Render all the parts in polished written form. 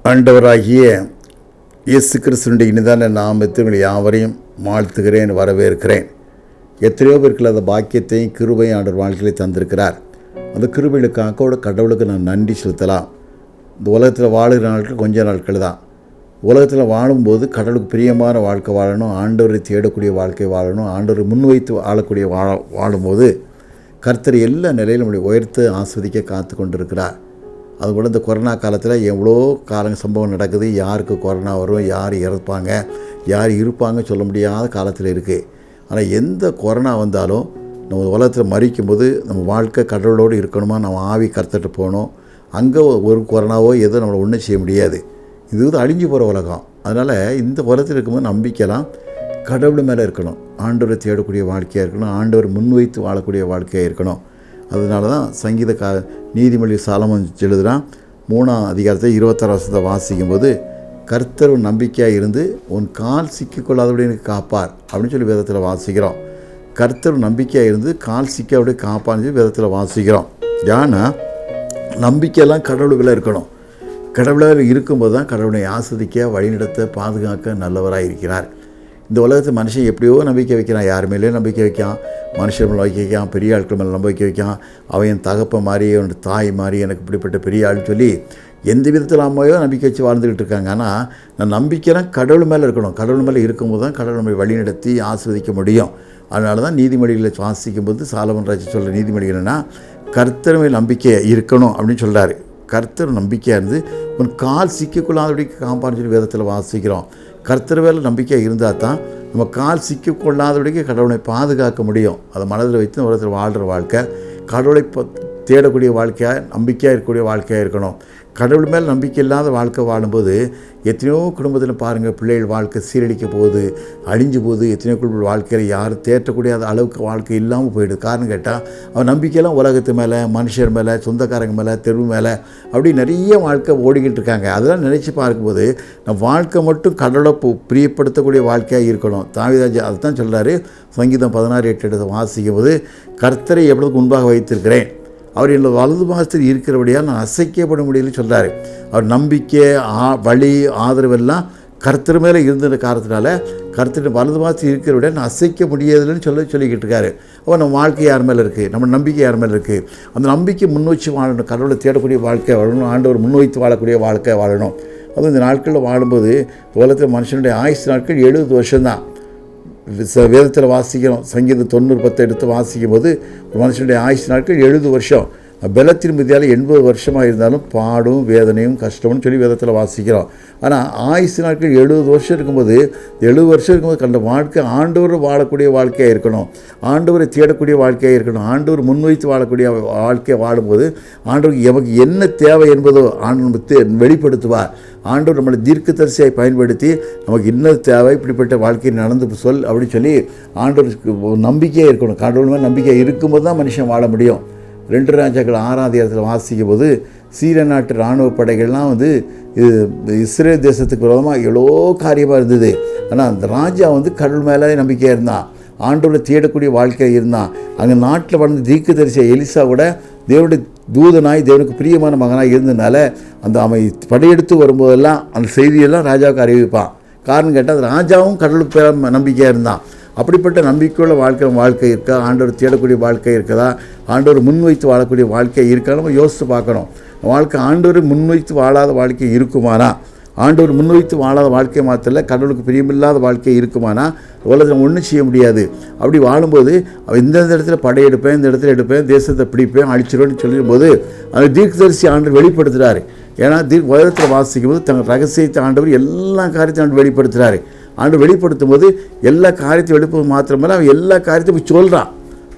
ஆண்டவராகிய இயேசு கிறிஸ்துவினுடைய இனிதான நாமத்தில் உங்களை யாவரையும் வாழ்த்துகிறேன், வரவேற்கிறேன். எத்தனையோ பேருக்கு அந்த பாக்கியத்தையும் கிருபையும் ஆண்டவர் வாழ்க்கையிலே தந்திருக்கிறார். அந்த கிருபைகளுக்காக கடவுளுக்கு நான் நன்றி செலுத்தலாம். இந்த உலகத்தில் வாழுகிற நாட்கள் கொஞ்ச நாட்கள் தான். உலகத்தில் வாழும்போது கடவுளுக்கு பிரியமான வாழ்க்கை வாழணும், ஆண்டவரை தேடக்கூடிய வாழ்க்கை வாழணும், ஆண்டவரை முன்வைத்து வாழக்கூடிய வாழும்போது கர்த்தர் எல்லா நிலையிலும் நம்முடைய உயர்த்து ஆஸ்வதிக்க காத்து கொண்டிருக்கிறார். அதுபோல் இந்த கொரோனா காலத்தில் எவ்வளோ சம்பவம் நடக்குது. யாருக்கு கொரோனா வரும், யார் இறப்பாங்க, யார் இருப்பாங்க சொல்ல முடியாத காலத்தில் இருக்குது. ஆனால் எந்த கொரோனா வந்தாலும் நம்ம உலகத்தில் மறிக்கும்போது நம்ம வாழ்க்கை கடவுளோடு இருக்கணுமா, நம்ம ஆவி கர்த்தர்கிட்ட போகணும். அங்கே ஒரு கொரோனாவோ ஏதோ நம்மளை ஒன்றும் செய்ய முடியாது. இது வந்து அழிஞ்சு போகிற உலகம். அதனால் இந்த உலகத்தில் இருக்கும்போது நம்பிக்கைலாம் கடவுள் மேலே இருக்கணும். ஆண்டவரை தேடக்கூடிய வாழ்க்கையாக இருக்கணும், ஆண்டவர் முன்வைத்து வாழக்கூடிய வாழ்க்கையாக இருக்கணும். அதனால தான் நீதிமொழி சாலமோன் எழுதுகிறான் 3ஆம் அதிகாரத்தை 26 வாசிக்கும்போது, கர்த்தர் நம்பிக்கையாக இருந்து உன் கால் சிக்கிக்கொள்ளாதபடி எனக்கு காப்பார் அப்படின்னு சொல்லி வேதத்தில் வாசிக்கிறோம். கர்த்தர் நம்பிக்கையாக இருந்து கால் சிக்காதபடி காப்பான்னு சொல்லி வேதத்தில் வாசிக்கிறோம். ஏன்னா நம்பிக்கையெல்லாம் கடவுளுக்குள்ளே இருக்கணும். கடவுளாக இருக்கும்போது தான் கடவுளை ஆஸ்வதிக்க, வழிநடத்த, பாதுகாக்க நல்லவராக இருக்கிறார். இந்த உலகத்தில் மனுஷன் எப்படியோ நம்பிக்கை வைக்கிறான், யார் மேலேயும் நம்பிக்கை வைக்கான், மனுஷன் மேலே நம்பிக்கை வைக்கான், பெரிய ஆட்கள் மேலே நம்பிக்கை வைக்கான். அவன் என் தகப்ப மாதிரி, அவன் தாய் மாதிரி, எனக்கு இப்படிப்பட்ட பெரிய ஆள்னு சொல்லி எந்த விதத்தில் அம்மையோ நம்பிக்கை வச்சு வாழ்ந்துக்கிட்டு இருக்காங்க. ஆனால் நான் நம்பிக்கைலாம் கடவுள் மேலே இருக்கணும். கடவுள் மேலே இருக்கும்போது தான் கடவுள் நம்மை வழிநடத்தி ஆஸ்வதிக்க முடியும். அதனால தான் நீதிமொழிகளை வாசிக்கும்போது சாலமோன் ராஜா சொல்கிற நீதிமொழிகள் என்னென்னா, கர்த்தர் மேல் நம்பிக்கை இருக்கணும் அப்படின்னு சொல்கிறாரு. கர்த்தர் நம்பிக்கையாக இருந்து உன் கால் சிக்கிக்கொள்ளாதபடி காப்பான்னு சொல்லி வேதத்தில் வாசிக்கிறோம். கர்த்தர் வேலை நம்பிக்கையாக இருந்தால் தான் நம்ம கால் சிக்கிக்கொள்ளாதபடிக்கு கடவுளை பாதுகாக்க முடியும். அதை மனதில் வைத்து உலகத்தில் வாழ்கிற வாழ்க்கை கடவுளை தேடக்கூடிய வாழ்க்கையாக, நம்பிக்கையாக இருக்கக்கூடிய வாழ்க்கையாக இருக்கணும். கடவுள் மேல் நம்பிக்கை இல்லாத வாழ்க்கை வாழும்போது எத்தனையோ குடும்பத்தில் பாருங்கள், பிள்ளைகள் வாழ்க்கை சீரழிக்க போகுது, அழிஞ்சு போகுது. எத்தனையோ குடும்ப வாழ்க்கையில் யாரும் தேற்றக்கூடிய அளவுக்கு வாழ்க்கை இல்லாமல் போயிடுது. காரணம் கேட்டால் அவன் நம்பிக்கையெல்லாம் உலகத்து மேலே, மனுஷர் மேலே, சொந்தக்காரங்க மேலே, தெருவு மேலே, அப்படி நிறைய வாழ்க்கை ஓடிக்கிட்டு இருக்காங்க. அதெல்லாம் நினச்சி பார்க்கும்போது நம்ம வாழ்க்கை மட்டும் கடவுளை பிரியப்படுத்தக்கூடிய வாழ்க்கையாக இருக்கணும். தாவீது அதுதான் சொல்கிறாரு. சங்கீதம் 16:8 வாசிக்கும் போது, கர்த்தரை எப்பொழுதுக்கு முன்பாக வைத்திருக்கிறேன், அவர் என்னோட வலது பாகத்தில் இருக்கிறபடியாக நான் அசைக்கப்பட முடியலன்னு சொல்கிறார். அவர் நம்பிக்கை, வழி, ஆதரவெல்லாம் கர்த்தர் மேலே இருந்த காரணத்தினால கர்த்தர் வலது பாகத்தில் இருக்கிறபடியாக நான் அசைக்க முடியாதுன்னு சொல்லிக்கிட்டு இருக்காரு. அப்போ நம்ம வாழ்க்கை யார் மேலே இருக்குது, நம்ம நம்பிக்கை யார் மேலே இருக்குது? அந்த நம்பிக்கை முன்வச்சு வாழணும். கடவுளை தேடக்கூடிய வாழ்க்கை வாழணும், ஆண்டவர் முன்வைத்து வாழக்கூடிய வாழ்க்கை வாழணும். அதுவும் இந்த நாட்களில் வாழும்போது உலகத்தில் மனுஷனுடைய ஆயுசு நாட்கள் 70 வருஷம்தான். வேதத்தில் வாசிக்கிறோம். சங்கீதம் 90:10 எடுத்து வாசிக்கும் போது ஒரு மனுஷனுடைய ஆயுசு நாட்கள் 70 வருஷம். பலத்தின் மிதியால் 80 வருஷமாக இருந்தாலும் பாடும், வேதனையும், கஷ்டம்னு சொல்லி வேதத்தில் வாசிக்கிறோம். ஆனால் ஆயுசு நாட்கள் 70 வருஷம் இருக்கும்போது, 70 வருஷம் இருக்கும்போது கண்ட வாழ்க்கை ஆண்டவர் வாழக்கூடிய வாழ்க்கையாக இருக்கணும், ஆண்டவரை தேடக்கூடிய வாழ்க்கையாக இருக்கணும். ஆண்டவர் முன்வைத்து வாழக்கூடிய வாழ்க்கையை வாழும்போது ஆண்டவருக்கு எமக்கு என்ன தேவை என்பதோ ஆண்டவர் வெளிப்படுத்துவார். ஆண்டவர் நம்மளை தீர்க்கதரிசியை பயன்படுத்தி நமக்கு இன்னும் தேவை, இப்படிப்பட்ட வாழ்க்கையை நடந்து சொல் அப்படின்னு சொல்லி ஆண்டவருக்கு நம்பிக்கையாக இருக்கணும். கடவுள் மேலே நம்பிக்கை இருக்கும்போது தான் மனுஷன் வாழ முடியும். 2 ராஜாக்கள் 6ஆம் அதிகாரத்தில் வாசிக்கும் போது, சீரிய நாட்டு இராணுவ படைகள்லாம் இஸ்ரேல் தேசத்துக்கு விரோதமாக எவ்வளோ காரியமாக இருந்தது. ஆனால் அந்த ராஜா கடவுள் மேலே நம்பிக்கையாக இருந்தான், ஆண்டவரை தேடக்கூடிய வாழ்க்கையாக இருந்தான். அங்கே நாட்டில் வளர்ந்த தீர்க்கதரிசி எலிசா கூட தேவனுடைய தூதனாய், தேவனுக்கு பிரியமான மகனாக இருந்ததுனால அந்த அவன் படையெடுத்து வரும்போதெல்லாம் அந்த செய்தியெல்லாம் ராஜாவுக்கு அறிவிப்பான். காரணம் கேட்டால் அந்த ராஜாவும் கடவுளுக்கு நம்பிக்கையாக இருந்தான். அப்படிப்பட்ட நம்பிக்கையுள்ள வாழ்க்கை இருக்கா, ஆண்டவர் தேடக்கூடிய வாழ்க்கை இருக்குதா, ஆண்டவர் முன்வைத்து வாழக்கூடிய வாழ்க்கை இருக்கா, நம்ம யோசித்து பார்க்கணும். வாழ்க்கை ஆண்டவர் முன்வைத்து வாழாத வாழ்க்கை இருக்குமானா, ஆண்டவர் முன்வைத்து வாழாத வாழ்க்கை மாத்திர கடவுளுக்கு பிரியமில்லாத வாழ்க்கை இருக்குமானா உலகத்தில் ஒன்றும் செய்ய முடியாது. அப்படி வாழும்போது அவன் இந்த இடத்துல படையெடுப்பேன், இந்த இடத்துல எடுப்பேன், தேசத்தை பிடிப்பேன், அழிச்சிடுவேன்னு சொல்லும்போது அந்த தீர்க்கதரிசி ஆண்டவர் வெளிப்படுத்துகிறாரு. ஏன்னா உலகத்தில் வாசிக்கும் போது தங்கள் ரகசியத்தை ஆண்டவர் எல்லா காரியத்தையும் ஆண்டு வெளிப்படுத்துகிறாரு. ஆண்டு வெளிப்படுத்தும் போது எல்லா காரியத்தையும் வெளிப்படுத்த மாத்திரமே அவன் எல்லா காரியத்தையும் போய் சொல்கிறான்.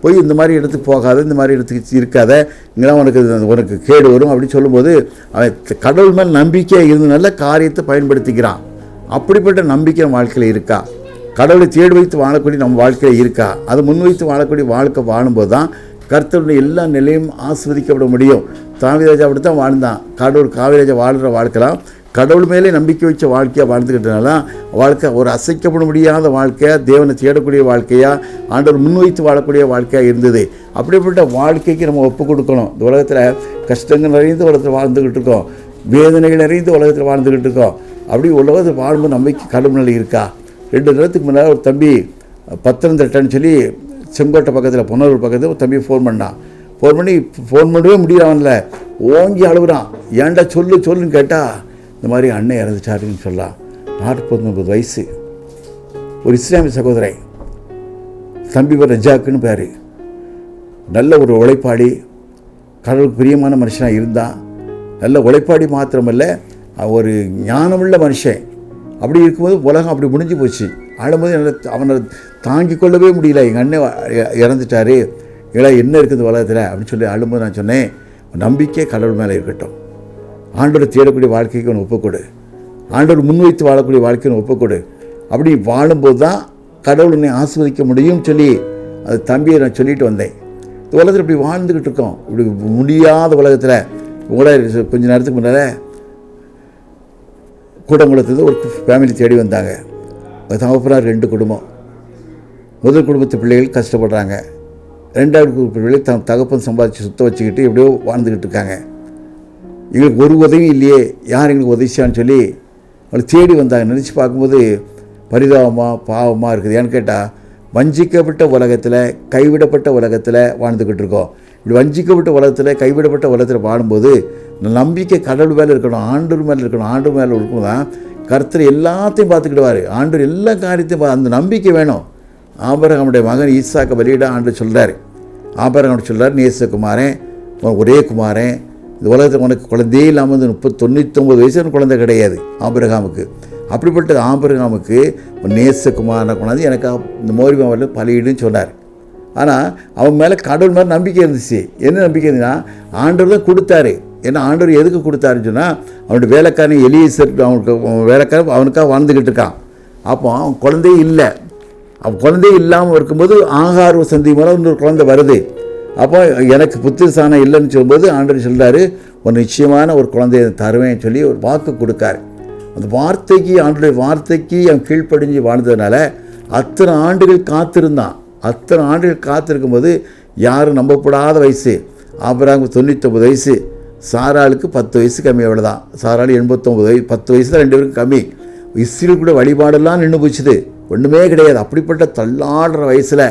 போய் இந்த மாதிரி இடத்துக்கு போகாத, இந்த மாதிரி இடத்துக்கு இருக்காத, இங்கெல்லாம் உனக்கு கேடு வரும் அப்படின்னு சொல்லும்போது அவன் கடவுள் மேல் நம்பிக்கையாக இருந்து நல்ல காரியத்தை பயன்படுத்திக்கிறான். அப்படிப்பட்ட நம்பிக்கை நம்ம வாழ்க்கையில் இருக்கா? கடவுளை தேடி வைத்து வாழக்கூடிய நம்ம வாழ்க்கையில் இருக்கா? அதை முன்வைத்து வாழக்கூடிய வாழ்க்கை வாழும்போது தான் கர்த்தருடைய எல்லா நிலையும் ஆஸ்வதிக்கப்பட முடியும். தாவீது அப்படி தான் வாழ்ந்தான். காவிராஜா வாழ்கிற வாழ்க்கைலாம் கடவுள் மேலே நம்பிக்கை வச்ச வாழ்க்கையாக வாழ்ந்துக்கிட்டனால வாழ்க்கை ஒரு அசைக்கப்பட முடியாத வாழ்க்கையாக, தேவனை தேடக்கூடிய வாழ்க்கையாக, ஆண்டவர் முன்வைத்து வாழக்கூடிய வாழ்க்கையாக இருந்தது. அப்படிப்பட்ட வாழ்க்கைக்கு நம்ம ஒப்பு கொடுக்கணும். இந்த உலகத்தில் கஷ்டங்கள் நிறைந்த உலகத்தில் வாழ்ந்துக்கிட்டு இருக்கோம். வேதனைகள் நிறைந்த உலகத்தில் வாழ்ந்துக்கிட்டு இருக்கோம். அப்படி உலகத்தில் வாழும்போது நம்பிக்கை கடவுள் நிலை இருக்கா? 2 நேரத்துக்கு முன்னால் ஒரு தம்பி பத்தனந்திட்டன்னு சொல்லி செங்கோட்டை பக்கத்தில் பொன்னூர் பக்கத்தில் ஒரு தம்பி ஃபோன் பண்ணவே முடியல, ஓங்கி அழுகுறான். ஏன்டா சொல்லுன்னு கேட்டால் இந்த மாதிரி அண்ணன் இறந்துச்சாருன்னு சொல்லலாம். 49 வயசு, ஒரு இஸ்லாமிய சகோதரை, தம்பி பேர் ரஜாக்குன்னு பேர். நல்ல ஒரு உழைப்பாடி, கடவுளுக்கு பிரியமான மனுஷனாக இருந்தான். நல்ல உழைப்பாடி மாத்திரமல்ல, ஒரு ஞானமுள்ள மனுஷன். அப்படி இருக்கும்போது உலகம் அப்படி முடிஞ்சு போச்சு. ஆளும்போது அவனை தாங்கி கொள்ளவே முடியல. எங்கள் அண்ணன் இறந்துட்டாரு, இல்லை என்ன இருக்குது உலகத்தில் அப்படின்னு சொல்லி அழும்போது நான் சொன்னேன், நம்பிக்கை கடவுள் மேலே இருக்கட்டும். ஆண்டவர் தேடக்கூடிய வாழ்க்கைக்கு ஒன்று ஒப்புக்கொடு, ஆண்டவர் முன்வைத்து வாழக்கூடிய வாழ்க்கைன்னு ஒப்புக்கொடு. அப்படி வாழும்போது தான் கடவுள் என்னை ஆசீர்வதிக்க முடியும்னு சொல்லி அது தம்பியை நான் சொல்லிட்டு வந்தேன். இந்த உலகத்தில் இப்படி வாழ்ந்துக்கிட்டு இருக்கோம். இப்படி முடியாத உலகத்தில் கூட கொஞ்ச நேரத்துக்கு முன்னால் கூடங்குளத்துலேருந்து ஒரு ஃபேமிலி தேடி வந்தாங்க. தகப்பனார் 2 குடும்பம். முதல் குடும்பத்து பிள்ளைகள் கஷ்டப்படுறாங்க, 2வது பிள்ளைகள் தகப்பன் சம்பாதிச்சு சுத்த வச்சுக்கிட்டு எப்படியோ வாழ்ந்துக்கிட்டு இருக்காங்க. எங்களுக்கு ஒரு உதவி இல்லையே, யார் எங்களுக்கு உதவிச்சான்னு சொல்லி அவளை தேடி வந்தாங்க. நினச்சி பார்க்கும்போது பரிதாபமாக பாவமாக இருக்குது. ஏன்னு கேட்டால், வஞ்சிக்கப்பட்ட உலகத்தில், கைவிடப்பட்ட உலகத்தில் வாழ்ந்துக்கிட்டு இருக்கோம். இப்படி வஞ்சிக்கப்பட்ட உலகத்தில், கைவிடப்பட்ட உலகத்தில் வாழும்போது நம்பிக்கை கடவுள் மேலே இருக்கணும், ஆண்டவர் மேலே இருக்கணும். ஆண்டவர் மேலே இருக்கும் தான் கர்த்தர் எல்லாத்தையும் பார்த்துக்கிடுவார். ஆண்டவர் எல்லா காரியத்தையும் அந்த நம்பிக்கை வேணும். ஆபிரகாமுடைய மகன் ஈசாக்கை பலியிட ஆண்டவர் சொல்கிறார். ஆபிரகாம் சொல்கிறார், நேசகுமாரன், ஒரே குமாரன், இந்த உலகத்தில் உனக்கு குழந்தையே இல்லாமல் 99 வயசு குழந்தை கிடையாது ஆபிரகாமுக்கு. அப்படிப்பட்ட ஆபிரகாமுக்கு நேசகுமாரனை கொண்டாந்து எனக்கு இந்த மோரிமாவில் பலியிடுன்னு சொன்னார். ஆனால் அவன் மேலே கடவுள் மேலே நம்பிக்கை இருந்துச்சு. என்ன நம்பிக்கை இருந்துச்சுன்னா, ஆண்டவர் தான் கொடுத்தாரு. ஏன்னா ஆண்டவர் எதுக்கு கொடுத்தாருன்னு சொன்னால், அவனுடைய வேலைக்காரன் எலியேசர், அவனுக்கு வேலைக்காரன் அவனுக்காக வாழ்ந்துக்கிட்டு இருக்கான். அப்போ அவன் குழந்தையே இல்லை. அவன் குழந்தையே இல்லாமல் இருக்கும்போது ஆகார சந்தி மூலம் இன்னொரு குழந்தை வருது. அப்போ எனக்கு புத்திரசானம் இல்லைன்னு சொல்லும்போது ஆண்டவர் சொல்கிறாரு, ஒரு நிச்சயமான ஒரு குழந்தைய தருவேன்னு சொல்லி ஒரு வாக்கு கொடுக்காரு. அந்த வார்த்தைக்கு, ஆண்டருடைய வார்த்தைக்கு அவன் கீழ்ப்படிஞ்சு வாழ்ந்ததுனால அத்தனை ஆண்டுகள் காத்திருந்தான். அத்தனை ஆண்டுகள் காத்திருக்கும்போது யாரும் நம்பப்படாத வயசு. ஆபிரகாமுக்கு 99 வயசு, சாராளுக்கு 10 வயசு கம்மி. அவ்வளோதான். சாராள் 89 வயசு, 10 வயசு தான் 2 பேருக்கும் கம்மி. இஸ்ரேல் கூட வழிபாடெல்லாம் நின்று போச்சுது, ஒன்றுமே கிடையாது. அப்படிப்பட்ட தள்ளாடுற வயசில்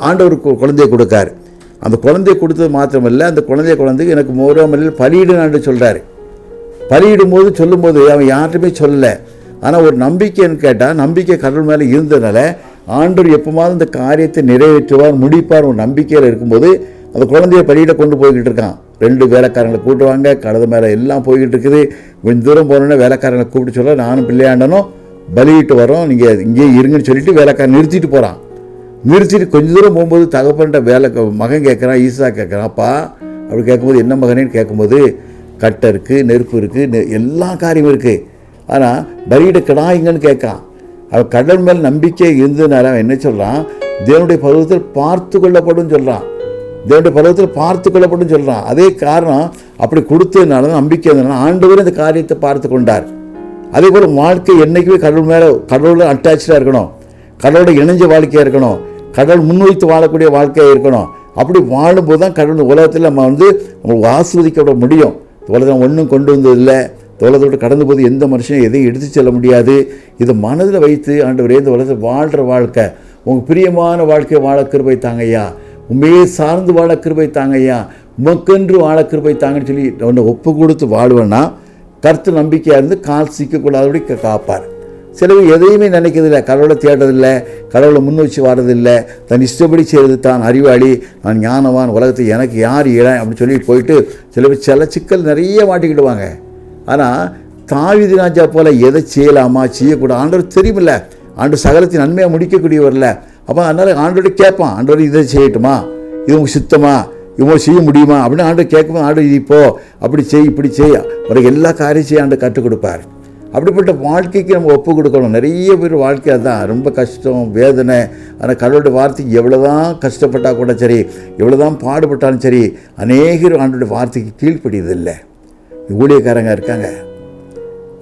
ஆண்டவர் குழந்தையை கொடுக்காரு. அந்த குழந்தையை கொடுத்தது மாத்திரமில்லை, அந்த குழந்தைக்கு எனக்கு மோராமலில் பலியிடுன்னு சொல்கிறாரு. பலியிடும் போது சொல்லும்போது அவன் யார்ட்டுமே சொல்லலை. ஆனால் ஒரு நம்பிக்கைன்னு கேட்டால், நம்பிக்கை கடவுள் மேலே இருந்ததுனால ஆண்டவர் எப்போமாவது இந்த காரியத்தை நிறைவேற்றுவார், முடிப்பார். ஒரு நம்பிக்கையில் இருக்கும்போது அந்த குழந்தைய பலியிட கொண்டு போய்கிட்டு இருக்கான். 2 வேலைக்காரங்களை கூட்டுவாங்க, கழுத மேலே எல்லாம் போய்கிட்டு இருக்குது. கொஞ்சம் தூரம் போனோன்னே வேலைக்காரங்களை கூப்பிட்டு சொல்ல, நானும் பிள்ளையாண்டனும் பலியிட்டு வரோம், நீங்கள் இங்கேயே இருங்கன்னு சொல்லிட்டு வேலைக்காரன் நிறுத்திட்டு போகிறான். நிறுத்திட்டு கொஞ்சம் தூரம் போகும்போது தகப்பன்ட்ட மகன் கேட்குறான், ஈசா கேட்குறான், அப்பா அப்படி கேட்கும்போது என்ன மகனேன்னு கேட்கும்போது, கட்டை இருக்குது, நெருப்பு இருக்குது, எல்லா காரியமும் இருக்குது. ஆனால் பலியிட கிடாய்ங்கன்னு கேட்கான். அவன் கடவுள் மேல் நம்பிக்கை இருந்ததுனால அவன் என்ன சொல்கிறான், தேவனுடைய பருவத்தில் பார்த்து கொள்ளப்படும் சொல்கிறான். தேவனுடைய பருவத்தில் பார்த்து கொள்ளப்படும் சொல்கிறான். அதே காரணம், அப்படி கொடுத்ததுனால நம்பிக்கை இருந்ததுனால ஆண்டவர் இந்த காரியத்தை பார்த்து கொண்டார். அதே போல் வாழ்க்கை என்றைக்குமே கடவுள் மேலே, கடவுளை அட்டாச்சாக இருக்கணும், கடவுளோட இணைஞ்ச வாழ்க்கையாக இருக்கணும், கடவுள் முன்வைத்து வாழக்கூடிய வாழ்க்கையாக இருக்கணும். அப்படி வாழும்போது தான் கடவுள் உலகத்தில் நம்ம உங்களுக்கு ஆஸ்வதிக்கப்பட முடியும். உலகம் ஒன்றும் கொண்டு வந்ததில்லை. உலகத்தோடு கடந்து போது எந்த மனுஷனும் எதையும் எடுத்து செல்ல முடியாது. இதை மனதில் வைத்து, ஆண்டவரே இந்த உலகத்தில் வாழ்கிற வாழ்க்கை உங்கள் பிரியமான வாழ்க்கையை வாழ கிருபை தாங்கய்யா, உண்மையே சார்ந்து வாழ கிருபை தாங்கய்யா, உமக்கென்று வாழ கிருபை தாங்கன்னு சொல்லி ஒன்று ஒப்பு கொடுத்து வாழ்வேன்னா கர்த்தர் நம்பிக்கையாக இருந்து கால் சிக்கக்கூடாதபடி காப்பார். சிலர் எதையுமே நினைக்கிறதில்லை, கடவுளை தேடுறதில்லை, கடவுளை முன் வச்சு வாடுறதில்லை, தன் இஷ்டப்படி செய்கிறது, தான் அறிவாளி, நான் ஞானவான், உலகத்தை எனக்கு யார் இடம் அப்படின்னு சொல்லி போயிட்டு சில சிக்கல் நிறைய மாட்டிக்கிடுவாங்க. ஆனால் தாவீது ராஜா போல் எதை செய்யலாமா செய்யக்கூடாது ஆண்டவர் தெரியுமில்ல. ஆண்டவர் சகலத்தின் நன்மையாக முடிக்கக்கூடியவரில்ல. அப்போ அதனால் ஆண்டோட கேட்பான், ஆண்டவர் இதை செய்யட்டுமா, இது உங்களுக்கு சித்தமா, இவங்க செய்ய முடியுமா அப்படின்னு ஆண்டவர் கேட்கும்போது, ஆண்டவர் இது இப்போ அப்படி செய், இப்படி செய், உனக்கு எல்லா காரியம் செய்ய ஆண்டவர் கற்றுக் கொடுப்பார். அப்படிப்பட்ட வாழ்க்கைக்கு நம்ம ஒப்பு கொடுக்கணும். நிறைய பேர் வாழ்க்கை தான் ரொம்ப கஷ்டம், வேதனை. ஆனால் கடவுளுடைய வார்த்தைக்கு எவ்வளோ தான் கஷ்டப்பட்டால் கூட சரி, எவ்வளோ தான் பாடுபட்டாலும் சரி, அநேகர் ஆண்டோடைய வார்த்தைக்கு கீழ்ப்படியதில்லை. ஊழியக்காரங்க இருக்காங்க,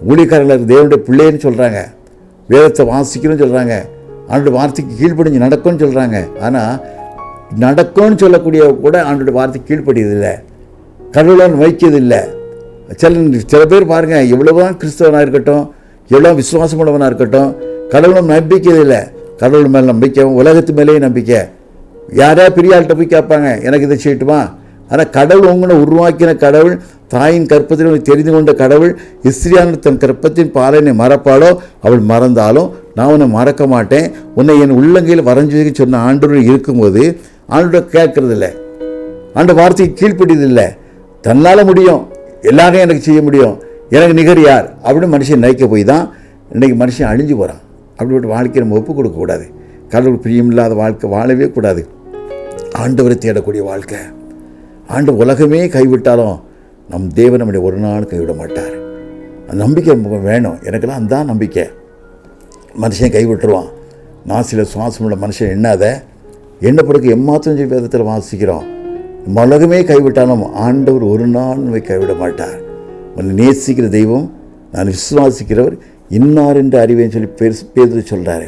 ஊழியக்காரங்களுக்கு தேவனுடைய பிள்ளைன்னு சொல்கிறாங்க, வேதத்தை வாசிக்கணும்னு சொல்கிறாங்க, ஆண்டோடைய வார்த்தைக்கு கீழ்ப்படிஞ்சு நடக்கும்னு சொல்கிறாங்க. ஆனால் நடக்கும்னு சொல்லக்கூடிய கூட ஆண்டோடைய வார்த்தைக்கு கீழ்ப்படியதில்லை, கடவுளால் வைக்கிறதில்லை. சில பேர் பாருங்கள், எவ்வளோதான் கிறிஸ்தவனாக இருக்கட்டும், எவ்வளோ விசுவாசமுள்ளவனாக இருக்கட்டும், கடவுளும் நம்பிக்கை இல்லை. கடவுள் மேலே நம்பிக்கை, உலகத்து மேலேயே நம்பிக்கை. யாராவது பெரிய ஆள்கிட்ட போய் கேட்பாங்க, எனக்கு இதை செய்யட்டுமா? ஆனால் கடவுள் உங்களை உருவாக்கின கடவுள், தாயின் கற்பத்தில் தெரிந்து கொண்ட கடவுள், இஸ்ரியான தன் கற்பத்தின் பாலனை மறப்பாளோ அவள் மறந்தாலும் நான் உன்னை மறக்க மாட்டேன், உன்னை என் உள்ளங்கையில் வரைஞ்சி சொன்ன ஆண்டவர் இருக்கும்போது ஆண்டோட கேட்கறதில்லை, ஆண்ட வார்த்தைக்கு கீழ்ப்படியதில்லை. தன்னால் முடியும், எல்லாரும் எனக்கு செய்ய முடியும், எனக்கு நிகர் யார் அப்படின்னு மனுஷன் நினைக்க போய் தான் இன்றைக்கி மனுஷன் அழிஞ்சு போகிறான். அப்படிப்பட்ட வாழ்க்கையை நம்ம ஒப்புக் கொடுக்கக்கூடாது. கடவுள் பிரியமில்லாத வாழ்க்கை வாழவே கூடாது. ஆண்டவரை தேடக்கூடிய வாழ்க்கை. ஆண்டு உலகமே கைவிட்டாலும் நம் தேவன் நம்முடைய ஒரு நாள் கைவிட மாட்டார். அந்த நம்பிக்கை வேணும். எனக்கெல்லாம் அந்த நம்பிக்கை. மனுஷன் கைவிட்டுருவான். நான் சில சுவாசமுள்ள மனுஷன் என்ன பிறகு எம்மாத்திரம் சொல்லி வேதத்தில் வாசிக்கிறோம். உலகமே கைவிட்டாலும் ஆண்டவர் ஒரு நாள் நம்மை கைவிட மாட்டார். உன்னை நேசிக்கிற தெய்வம், நான் விசுவாசிக்கிறவர் இன்னார் என்று அறிவேன்னு சொல்லி பேதுரு சொல்கிறாரு.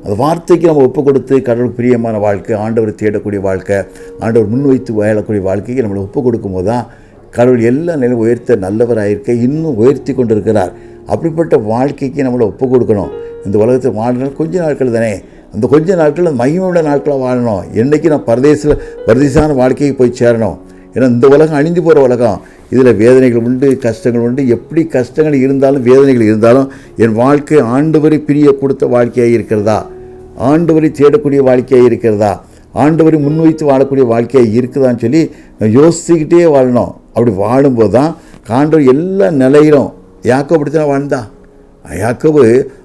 அந்த வார்த்தைக்கு நம்ம ஒப்பு கொடுத்து கடவுள் பிரியமான வாழ்க்கை, ஆண்டவரை தேடக்கூடிய வாழ்க்கை, ஆண்டவர் முன்வைத்து வாழக்கூடிய வாழ்க்கைக்கு நம்மளை ஒப்பு கொடுக்கும்போது தான் கடவுள் எல்லா நிலையும் உயர்த்த நல்லவராயிருக்க இன்னும் உயர்த்தி கொண்டு இருக்கிறார். அப்படிப்பட்ட வாழ்க்கைக்கு நம்மளை ஒப்பு கொடுக்கணும். இந்த உலகத்தில் வாழ்நாள் கொஞ்ச நாட்கள் தானே, அந்த கொஞ்ச நாட்கள் அந்த மகிமையுள்ள நாட்களாக வாழணும். என்றைக்கு நான் பரதேசான வாழ்க்கைக்கு போய் சேரணும். ஏன்னா இந்த உலகம் அழிந்து போகிற உலகம். இதில் வேதனைகள் உண்டு, கஷ்டங்கள் உண்டு. எப்படி கஷ்டங்கள் இருந்தாலும் வேதனைகள் இருந்தாலும் என் வாழ்க்கை ஆண்டவரை பிரிய கொடுத்த வாழ்க்கையாக இருக்கிறதா, ஆண்டவரை தேடக்கூடிய வாழ்க்கையாக இருக்கிறதா, ஆண்டவரை முன்வைத்து வாழக்கூடிய வாழ்க்கையாக இருக்குதான்னு சொல்லி யோசிச்சுக்கிட்டே வாழணும். அப்படி வாழும்போது தான் ஆண்டவர் எல்லா நிலையிலும் யாக்கோபு அப்படித்தான் வாழ்ந்தான். யாக்கோபு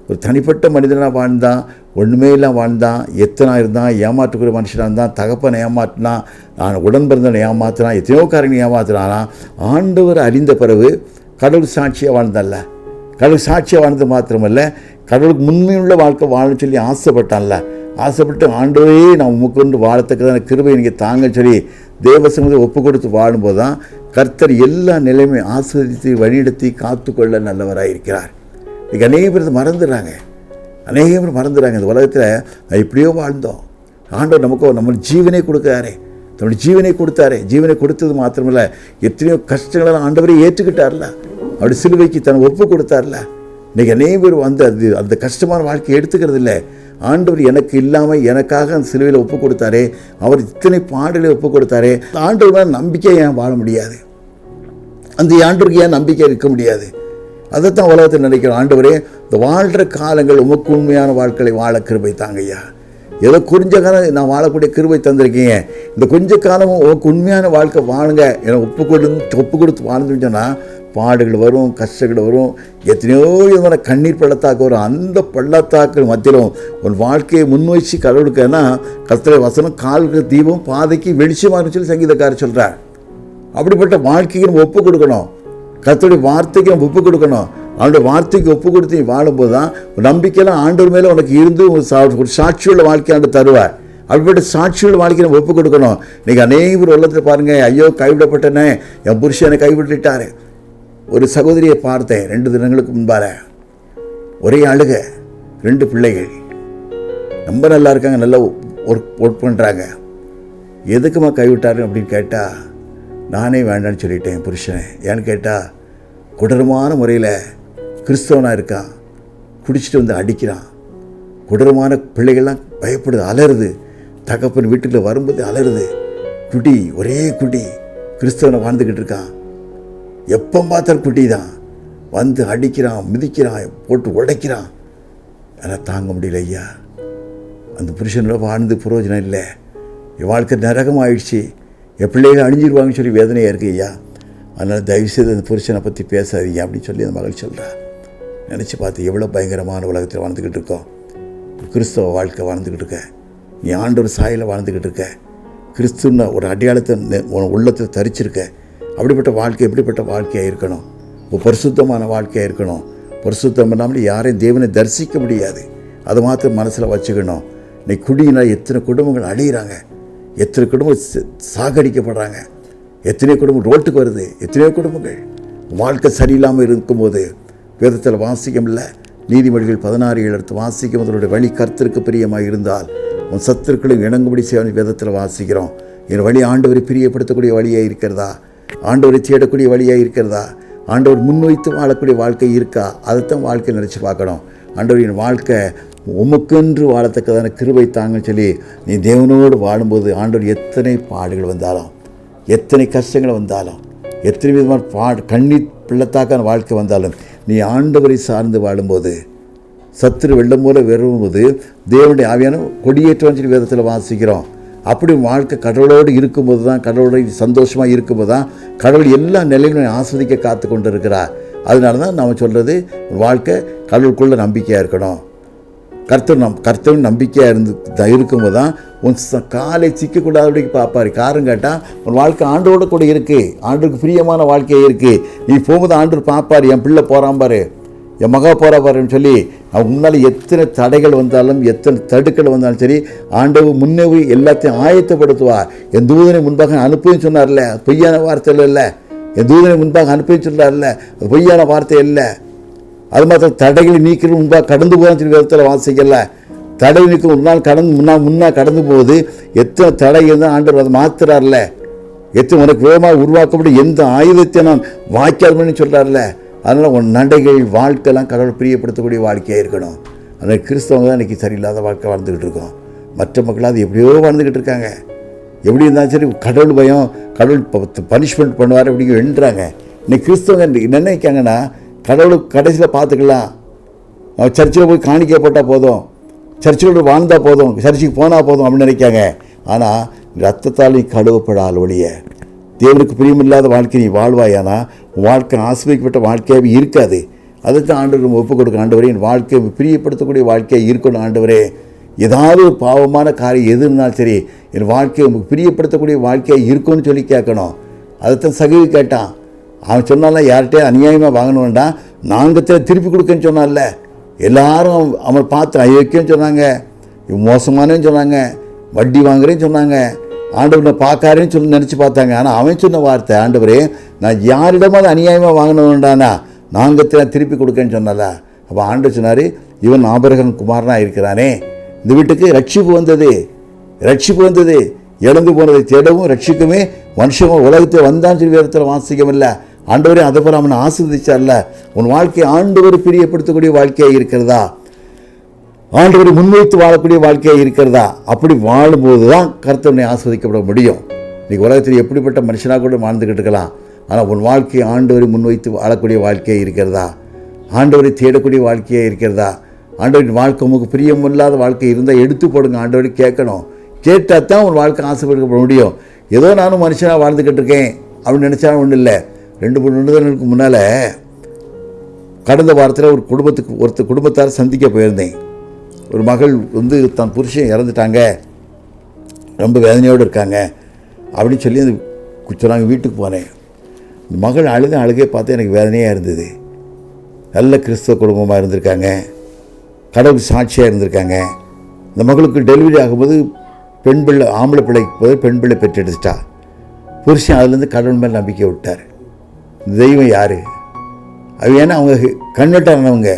ஒரு தனிப்பட்ட மனிதனாக வாழ்ந்தான், ஒன்றுமே இல்லாமல் வாழ்ந்தான், எத்தனை இருந்தான், ஏமாற்றக்கூடிய மனுஷனாக இருந்தான், தகப்பனை ஏமாற்றினான், நான் உடன் பிறந்தவனை ஏமாற்றினான், எத்தனையோ காரங்களை ஏமாற்றினானா. ஆண்டவர் அறிந்த பிறகு கடவுள் சாட்சியாக வாழ்ந்தான்ல, கடவுள் சாட்சியாக வாழ்ந்தது மாத்திரமல்ல, கடவுளுக்கு உண்மையுள்ள வாழ்க்கை வாழணும்னு சொல்லி ஆசைப்பட்டான்ல. ஆசைப்பட்டு ஆண்டவரே நான் உமக்கு வாழத்தக்கதான கிருபை நீங்கள் தாங்க சொல்லி தேவசமத்தை ஒப்பு கொடுத்து வாழும்போது தான் கர்த்தர் எல்லா நிலையுமே ஆஸ்வதித்து வழிநடத்தி காத்துக்கொள்ள நல்லவராக இருக்கிறார். இன்றைக்கி அநேக பேர் மறந்துடுறாங்க. இந்த உலகத்தில் எப்படியோ வாழ்ந்தோம். ஆண்டவர் நமக்கு நம்ம ஜீவனை கொடுக்குறாரே, தன்னுடைய ஜீவனை கொடுத்தாரே. ஜீவனை கொடுத்தது மாத்திரமில்லை, எத்தனையோ கஷ்டங்களெல்லாம் ஆண்டவரை ஏற்றுக்கிட்டார்ல, அப்படி சிலுவைக்கு தன்னை ஒப்பு கொடுத்தார்ல. இன்றைக்கி அநேக பேர் அந்த கஷ்டமான வாழ்க்கையை எடுத்துக்கிறது இல்லை. ஆண்டவர் எனக்கு இல்லாமல் எனக்காக அந்த சிலுவையில் ஒப்பு கொடுத்தாரே, அவர் இத்தனை பாடலை ஒப்பு கொடுத்தாரே, ஆண்டவர் மேலே நம்பிக்கை ஏன் வாழ முடியாது? அந்த ஆண்டவருக்கு ஏன் நம்பிக்கை இருக்க முடியாது? அதைத்தான் உலகத்தில் நினைக்கிறோம். ஆண்டவரே, இந்த வாழ்கிற காலங்கள் உமக்கு உண்மையான வாழ்க்கையை வாழ கிருபை தாங்கய்யா. ஏதோ கொஞ்ச காலம் நான் வாழக்கூடிய கிருபை தந்திருக்கீங்க, இந்த கொஞ்ச காலமும் உமக்கு உண்மையான வாழ்க்கை வாழுங்க என ஒப்பு கொடுத்து வாழ்ந்துன்னு சொன்னால் பாடுகள் வரும், கஷ்டங்கள் வரும், எத்தனையோ விதமான கண்ணீர் பள்ளத்தாக்கு வரும். அந்த பள்ளத்தாக்கு மத்தியிலும் உன் வாழ்க்கையை முன்வைச்சு கடவுளுக்குன்னா கர்த்தருடைய வசனம் காலுக்கு தீபம் பாதைக்கு வெளிச்சமாக சொல்லி சங்கீதக்காரர் சொல்கிறார். அப்படிப்பட்ட வாழ்க்கைக்கு நம்ம ஒப்பு கொடுக்கணும். கர்த்தருடைய வார்த்தைக்கு நம்ம ஒப்பு கொடுக்கணும். அவனுடைய வார்த்தைக்கு ஒப்பு கொடுத்து நீ வாழும்போது தான் நம்பிக்கையெல்லாம் ஆண்டவர் மேலே உனக்கு இருந்து ஒரு சாட்சியுள்ள வாழ்க்கையாண்டு தருவார். அப்படிப்பட்ட சாட்சியுள்ள வாழ்க்கையை நம்ம ஒப்பு கொடுக்கணும். இன்றைக்கி அநேகர் உள்ளத்தில் பாருங்கள், ஐயோ கைவிடப்பட்டனே, என் புருஷனை கைவிட்டுட்டாரு. ஒரு சகோதரியை பார்த்தேன் 2 தினங்களுக்கு முன்பாக, ஒரே அழுக, 2 பிள்ளைகள், ரொம்ப நல்லா இருக்காங்க, நல்லா ஒர்க் பண்ணுறாங்க. எதுக்குமா கைவிட்டாரு அப்படின்னு கேட்டால், நானே வேண்டான்னு சொல்லிட்டேன் புருஷனை. ஏன்னு கேட்டால், கொடூரமான முறையில் கிறிஸ்தவனாக இருக்கான், குடிச்சிட்டு வந்து அடிக்கிறான். கொடூரமான பிள்ளைகள்லாம் பயப்படுது, அலறுது. தகப்பன் வீட்டுக்குள்ள வரும்போது அலறுது. குடி, ஒரே குடி, கிறிஸ்தவனை வாழ்ந்துக்கிட்டு இருக்கான். எப்போ பார்த்தாலும் குட்டி தான், வந்து அடிக்கிறான், மிதிக்கிறான், போட்டு உடைக்கிறான். அதெல்லாம் தாங்க முடியல ஐயா. அந்த புருஷனோட வாழ்ந்து பிரயோஜனம் இல்லை. என் வாழ்க்கை நரகமாகிடுச்சு, என் பிள்ளைகள் அழிஞ்சிருவாங்கன்னு சொல்லி வேதனையாக இருக்கு ஐயா. அதனால் தயவுசெய்து அந்த புருஷனை பற்றி பேசாதீங்க அப்படின்னு சொல்லி அந்த மகள் சொல்கிறா. நினச்சி பார்த்து எவ்வளோ பயங்கரமான உலகத்தில் வாழ்ந்துக்கிட்டு இருக்கோம். கிறிஸ்தவ வாழ்க்கை வாழ்ந்துக்கிட்டு இருக்க, நீ ஆண்டவர் சாயலில் வாழ்ந்துக்கிட்டு இருக்க, கிறிஸ்துன்னு ஒரு அடையாளத்தை உள்ளத்தில் தரிச்சிருக்க. அப்படிப்பட்ட வாழ்க்கை எப்படிப்பட்ட வாழ்க்கையாக இருக்கணும்? பரிசுத்தமான வாழ்க்கையாக இருக்கணும். பரிசுத்தம் இல்லாமல் யாரையும் தேவனை தரிசிக்க முடியாது. அதை மாத்திரம் மனசில் வச்சுக்கணும். இன்னைக்கு குடியினால் எத்தனை குடும்பங்கள் அழிகிறாங்க, எத்தனை குடும்பம் சாகடிக்கப்படுறாங்க, எத்தனை குடும்பம் ரோட்டுக்கு வருது, எத்தனையோ குடும்பங்கள் வாழ்க்கை சரியில்லாமல் இருக்கும்போது வேதத்தில் வாசிக்கமில்லை. நீதிமொழிகள் 16:7 எடுத்து வாசிக்கும். அதனுடைய வழி கர்த்தருக்கு பிரியமாக இருந்தால் உன் சத்துருக்களும் இணங்கும்படி செய்ய வேதத்தில் வாசிக்கிறோம். என் வழி ஆண்டவரை பிரியப்படுத்தக்கூடிய வழியாக இருக்கிறதா? ஆண்டவரை தேடக்கூடிய வழியாக இருக்கிறதா? ஆண்டவர் முன்வைத்து வாழக்கூடிய வாழ்க்கை இருக்கா? அதைத்தான் வாழ்க்கையை நினச்சி பார்க்கணும். ஆண்டவரின் வாழ்க்கை உமக்கென்று வாழத்தக்கதான கிருபை தாங்கன்னு சொல்லி நீ தேவனோடு வாழும்போது ஆண்டவர் எத்தனை பாடுகள் வந்தாலும், எத்தனை கஷ்டங்கள் வந்தாலும், எத்தனை விதமான கண்ணீர் பிள்ளத்தாக்கான வாழ்க்கை வந்தாலும் நீ ஆண்டவரை சார்ந்து வாழும்போது, சத்துரு வெள்ளம் போல வரும்போது தேவனுடைய ஆவியான கொடியேற்றம் சொல்லி வேதத்தில் வாசிக்கிறோம். அப்படி வாழ்க்கை கடவுளோடு இருக்கும்போது தான், கடவுளோட சந்தோஷமாக இருக்கும்போது தான் கடவுள் எல்லா நிலையிலும் ஆஸ்வதிக்க காத்து கொண்டு இருக்கிறார். அதனால தான் நாம் சொல்கிறது, வாழ்க்கை கடவுளுக்குள்ள நம்பிக்கையாக இருக்கணும். கர்த்தர் நம்பிக்கையாக இருக்கும்போது தான் உன் காலை சிக்கக்கூடாதபடிக்கு பார்ப்பார். காரணம் கேட்டால் உன் வாழ்க்கை ஆண்டோட கூட இருக்குது, ஆண்டுக்கு பிரியமான வாழ்க்கையே இருக்குது. நீ போகும்போது ஆண்டவர் பார்ப்பார், என் பிள்ளை போகிறான் பாரு, என் மகா போகிறா பாருன்னு சொல்லி அவங்க முன்னால் எத்தனை தடைகள் வந்தாலும், எத்தனை தடுக்கள் வந்தாலும் சரி, ஆண்டவர் முன்னே எல்லாத்தையும் ஆயத்தப்படுத்துவார். என் தூதனை முன்பாக அனுப்புன்னு சொன்னார்ல, பொய்யான வார்த்தையில் இல்லை. என் தூதனை முன்பாக அனுப்புன்னு சொன்னார்ல, அது பொய்யான வார்த்தை இல்லை. அது மாத்திரம் தடைகளை நீக்கிற முன்பாக கடந்து போகான்னு சொல்லி விதத்தில் வாசிக்கல. தடை நீக்கும் ஒரு நாள் முன்னா கடந்து போகுது. எத்தனை தடை இருந்தால் ஆண்டவர் அதை மாத்துறாருல, எத்தனை உனக்கு வேகமாக உருவாக்கப்படும் எந்த ஆயுதத்தை நான் வாய்க்காதுன்னு சொல்கிறார்ல. அதனால் உன் நடைகள் வாழ்க்கையெல்லாம் கடவுள் பிரியப்படுத்தக்கூடிய வாழ்க்கையாக இருக்கணும். அதனால் கிறிஸ்தவங்க தான் இன்றைக்கி சரியில்லாத வாழ்க்கை வாழ்ந்துக்கிட்டு இருக்கோம். மற்ற மக்கள் அது எப்படியோ வாழ்ந்துக்கிட்டு இருக்காங்க. எப்படி இருந்தாலும் சரி கடவுள் பயம், கடவுள் பனிஷ்மெண்ட் பண்ணுவார் அப்படிங்க வென்றாங்க. இன்னைக்கு கிறிஸ்தவங்க நினைக்காங்கன்னா கடவுளுக்கு கடைசியில் பார்த்துக்கலாம், சர்ச்சில் போய் காணிக்க போட்டால் போதும், சர்ச்சில் வாழ்ந்தால் போதும், சர்ச்சுக்கு போனால் போதும் அப்படின்னு நினைக்காங்க. ஆனால் ரத்தத்தால் நீ கழுவப்படாத ஒழிய தேவனுக்கு பிரியமில்லாத வாழ்க்கை நீ வாழ்வாயானா உன் வாழ்க்கை ஆசிரியப்பட்ட வாழ்க்கையாகவே இருக்காது. அதுக்கு ஆண்டவர் ஒப்புக் கொடுக்க, ஆண்டவரே என் வாழ்க்கையை பிரியப்படுத்தக்கூடிய வாழ்க்கையாக இருக்கணும். ஆண்டவரே ஏதாவது ஒரு பாவமான காரியம் எது இருந்தாலும் சரி என் வாழ்க்கையை உங்களுக்கு பிரியப்படுத்தக்கூடிய வாழ்க்கையாக இருக்கும்னு சொல்லி கேட்கணும். அதைத்தான் சகிவு கேட்டான். அவன் சொன்னால யார்கிட்டே அநியாயமாக வாங்கணும்டா, நாங்கள் திருப்பி கொடுக்கன்னு சொன்னான்ல. எல்லாரும் அவன் பார்த்து ஐயோக்கியன்னு சொன்னாங்க, மோசமானேன்னு சொன்னாங்க, வட்டி வாங்குறேன்னு சொன்னாங்க, ஆண்டவனை பார்க்காரேன்னு சொல்லி நினச்சி பார்த்தாங்க. ஆனால் அவன் சொன்ன வார்த்தை, ஆண்டவரே நான் யாரிடமாவது அநியாயமாக வாங்கணும்டானா நாங்கள் திருப்பி கொடுக்கன்னு சொன்னால. அப்போ ஆண்டவர் சொன்னார், இவன் ஆபிரகாம் குமாரனாக இருக்கிறானே, இந்த வீட்டுக்கு ரட்சிப்பு வந்தது, இழந்து போனதை தேடவும் ரட்சிக்குமே மனுஷன் உலகத்தை வந்தான்னு சொல்லி வேதத்தில் வாசிக்கமில்லை. ஆண்டவரே அதை போல அவனை ஆசீர்வதிச்சார்ல. உன் வாழ்க்கை ஆண்டவர் பிரியப்படுத்தக்கூடிய வாழ்க்கையாக இருக்கிறதா, ஆண்டவரை முன்வைத்து வாழக்கூடிய வாழ்க்கையாக இருக்கிறதா? அப்படி வாழும்போது தான் கர்த்தரை ஆஸ்வதிக்கப்பட முடியும். இன்றைக்கி உலகத்தில் எப்படிப்பட்ட மனுஷனாக கூட வாழ்ந்துக்கிட்டு இருக்கலாம். ஆனால் உன் வாழ்க்கை ஆண்டவரை முன்வைத்து வாழக்கூடிய வாழ்க்கையாக இருக்கிறதா, ஆண்டவரை தேடக்கூடிய வாழ்க்கையாக இருக்கிறதா? ஆண்டவரின் வாழ்க்கை உங்களுக்கு பிரியமில்லாத வாழ்க்கை இருந்தால் எடுத்து போடுங்க, ஆண்டவரை கேட்கணும். கேட்டால் தான் உன் வாழ்க்கை ஆசைப்படுத்த முடியும். ஏதோ நானும் மனுஷனாக வாழ்ந்துக்கிட்டு இருக்கேன் அப்படின்னு நினச்சாலும் ஒன்றும் இல்லை. 2-3 நிமிடங்களுக்கு முன்னால் கடந்த வாரத்தில் ஒரு குடும்பத்தார் சந்திக்க போயிருந்தேன். ஒரு மகள் தன் புருஷன் இறந்துட்டாங்க, ரொம்ப வேதனையோடு இருக்காங்க அப்படின்னு சொல்லி அந்த சொன்னாங்க. வீட்டுக்கு போனேன். இந்த மகள் அழுகே பார்த்து எனக்கு வேதனையாக இருந்தது. நல்ல கிறிஸ்தவ குடும்பமாக இருந்திருக்காங்க, கடவுள் சாட்சியாக இருந்திருக்காங்க. இந்த மகளுக்கு டெலிவரி ஆகும்போது பெண் பிள்ளை, ஆம்பளை பிள்ளைக்கு போது பெண் பிள்ளை பெற்றெடுத்துட்டா. புருஷன் அதுலேருந்து கடவுள் மேல் நம்பிக்கை விட்டார். தெய்வம் யார் அது? ஏன்னா அவங்க கன்வெர்ட்டானவங்க,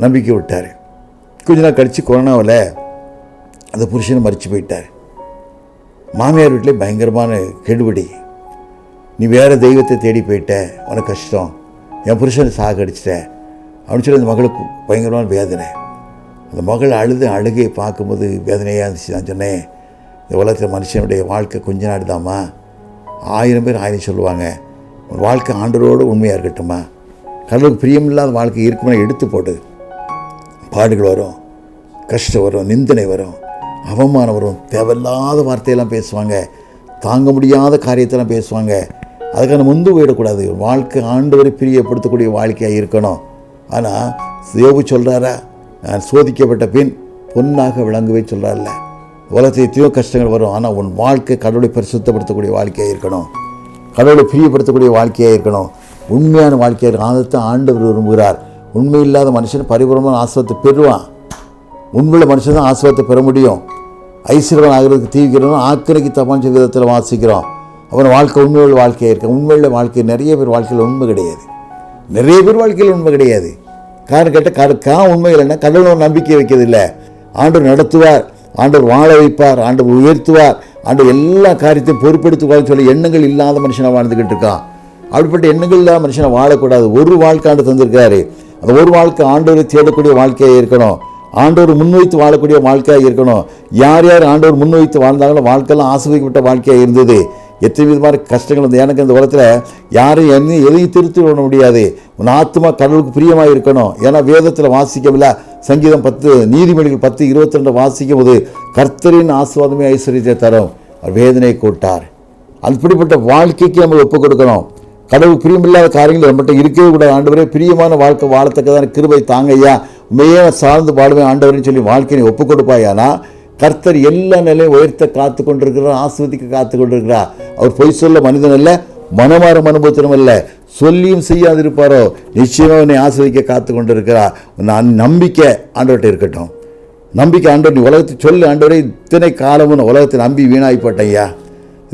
நம்பிக்கை விட்டார். கொஞ்ச நாள் கழித்து கொரோனாவில் அந்த புருஷனை மறித்து போயிட்டார். மாமியார் வீட்டிலே பயங்கரமான கெடுபடி, நீ வேறு தெய்வத்தை தேடி போயிட்ட, உனக்கு கஷ்டம், என் புருஷனை சாகடிச்சிட்ட அப்படின்னு சொல்லி அந்த மகளுக்கு பயங்கரமான வேதனை. அந்த மகள் அழுகையை பார்க்கும்போது வேதனையாக இருந்துச்சு. நான் சொன்னேன், இந்த உலகத்தில் மனுஷனுடைய வாழ்க்கை கொஞ்ச நாள் தாம்மா, 1000 பேர் 1000 சொல்லுவாங்க. உன் வாழ்க்கை ஆண்டவரோடு உண்மையாக இருக்கட்டுமா? கடவுளுக்கு பிரியமில்லாத வாழ்க்கை இருக்குமா எடுத்து போடு. பாடுகள் வரும், கஷ்டம் வரும், நிந்தனை வரும், அவமானம் வரும், தேவையில்லாத வார்த்தையெல்லாம் பேசுவாங்க, தாங்க முடியாத காரியத்தெல்லாம் பேசுவாங்க. அதுக்கான முந்து போயிடக்கூடாது. வாழ்க்கை ஆண்டவரை பிரியப்படுத்தக்கூடிய வாழ்க்கையாக இருக்கணும். ஆனால் யோபு சொல்கிறாரா, நான் சோதிக்கப்பட்ட பின் பொன்னாக விளங்குவே சொல்கிறார்ல. உலகத்தில் எத்தனையோ கஷ்டங்கள் வரும், ஆனால் உன் வாழ்க்கை கடவுளை பரிசுத்தப்படுத்தக்கூடிய வாழ்க்கையாக இருக்கணும், கடவுளை பிரியப்படுத்தக்கூடிய வாழ்க்கையாக இருக்கணும், உண்மையான வாழ்க்கையாக இருக்கணும். அதைத்தான் ஆண்டவர் விரும்புகிறார். உண்மை இல்லாத மனுஷன் பரிபூர்ணமான ஆசீர்வாதத்தை பெறுவான். உண்மையுள்ள மனுஷன் தான் ஆசீர்வாதத்தை பெற முடியும். ஐஸ்வர்யவன் ஆகிறதுக்கு தீவிக்கிறோம், ஆக்கிரைக்கு தப்பான விதத்தில் வாசிக்கிறோம். அவன் வாழ்க்கை உண்மையுள்ள வாழ்க்கையாக இருக்க. உண்மையுள்ள வாழ்க்கை நிறைய பேர் வாழ்க்கையில் உண்மை கிடையாது, நிறைய பேர் வாழ்க்கையில் உண்மை கிடையாது. காரணம் கேட்டால் உண்மை இல்லைன்னா கடவுள் நம்பிக்கை வைக்கிறதில்லை. ஆண்டவர் நடத்துவார், ஆண்டவர் வாழ வைப்பார், ஆண்டவர் உயர்த்துவார், ஆண்டவர் எல்லா காரியத்தையும் பொறுப்பெடுத்துவார்னு சொல்லி எண்ணங்கள் இல்லாத மனுஷனாக வாழ்ந்துக்கிட்டு இருக்கான். அப்படிப்பட்ட எண்ணங்கள் தான் மனுஷனை வாழக்கூடாது. ஒரு வாழ்க்கை ஆண்டு தந்திருக்காரு. அந்த ஒரு வாழ்க்கை ஆண்டவரை தேடக்கூடிய வாழ்க்கையாக இருக்கணும். ஆண்டவர் முன்வைத்து வாழக்கூடிய வாழ்க்கையாக இருக்கணும். யார் யார் ஆண்டவர் முன்வைத்து வாழ்ந்தாங்களோ வாழ்க்கையெல்லாம் ஆசிர்வதிக்கப்பட்ட வாழ்க்கையாக இருந்தது. எத்தனை விதமான கஷ்டங்கள் வந்து எனக்கு இந்த உலகத்தில் யாரையும் எதையும் திருத்தி விட முடியாது. உன் ஆத்மா கடவுளுக்கு பிரியமாக இருக்கணும். ஏன்னா வேதத்தில் வாசிக்கவில்லை. சங்கீதம் 10 நீதிமொழிகள் 10:22 வாசிக்கும் போது கர்த்தரின் ஆசீர்வாதமே ஐஸ்வர்யத்தை தரும், வேதனை கூட்டார். அப்படிப்பட்ட வாழ்க்கைக்கு நம்ம ஒப்புக் கொடுக்கணும். கடவுள் பிரியமில்லாத காரியங்கள் நம்மகிட்ட இருக்கவே கூடாது. ஆண்டவரே பிரியமான வாழ்க்கை வாழத்தக்கதான கிருபை தாங்க ஐயா, உண்மையே சார்ந்து வாழுவேன் ஆண்டவர்னு சொல்லி வாழ்க்கையை ஒப்புக் கொடுப்பாயானா கர்த்தர் எல்லா நிலையும் உயர்த்த காத்து கொண்டிருக்கிறார், ஆஸ்வதிக்க காத்து கொண்டிருக்கிறார். அவர் பொய் சொல்ல மனிதன் அல்ல, மனமாறும் அனுபவத்தினம் அல்ல. சொல்லியும் செய்யாதிருப்பாரோ நிச்சயமாக என்னை ஆஸ்வதிக்க காத்து கொண்டிருக்கிறார். நான் நம்பிக்கை ஆண்டவர்கிட்ட இருக்கட்டும். நம்பிக்கை ஆண்டவர் நீ உலகத்தை சொல்லு ஆண்டவரே, இத்தனை காலமும் உலகத்தை நம்பி வீணாகி போட்டேன் ஐயா,